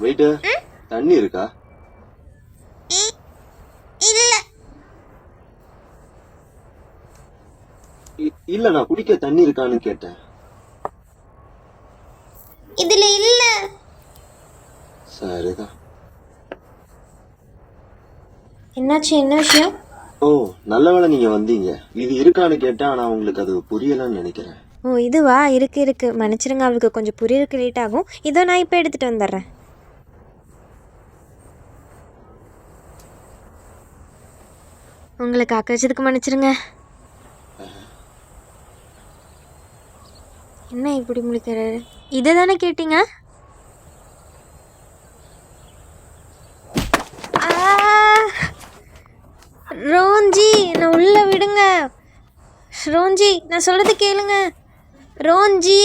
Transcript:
Weight தண்ணி இருக்கா? இல்ல இல்ல, நான் குடிக்க தண்ணி இருக்கான்னு கேட்டேன். இதுல இல்ல. சரிதான். என்னாச்சு, என்ன விஷயம்? ஓ, நல்ல வேளை நீங்க வந்தீங்க. இது இருக்கான்னு கேட்டேன், ஆனா உங்களுக்கு அது புரியலன்னு நினைக்கிறேன். ஓ இதுவா, இருக்கு மன்னிச்சிருங்க, அவளுக்கு கொஞ்சம் புரியறதுக்கு லேட் ஆகும். இதோ நான் இப்போ எடுத்துகிட்டு வந்துடுறேன். உங்களை காக்க வச்சதுக்கு மன்னிச்சிருங்க. என்ன இப்படி முழிக்கிறாரு? இதை தானே கேட்டீங்க? ரோஞ்சி, நான் உள்ள விடுங்க. ரோஞ்சி, நான் சொல்றது கேளுங்க. ரோஞ்சி.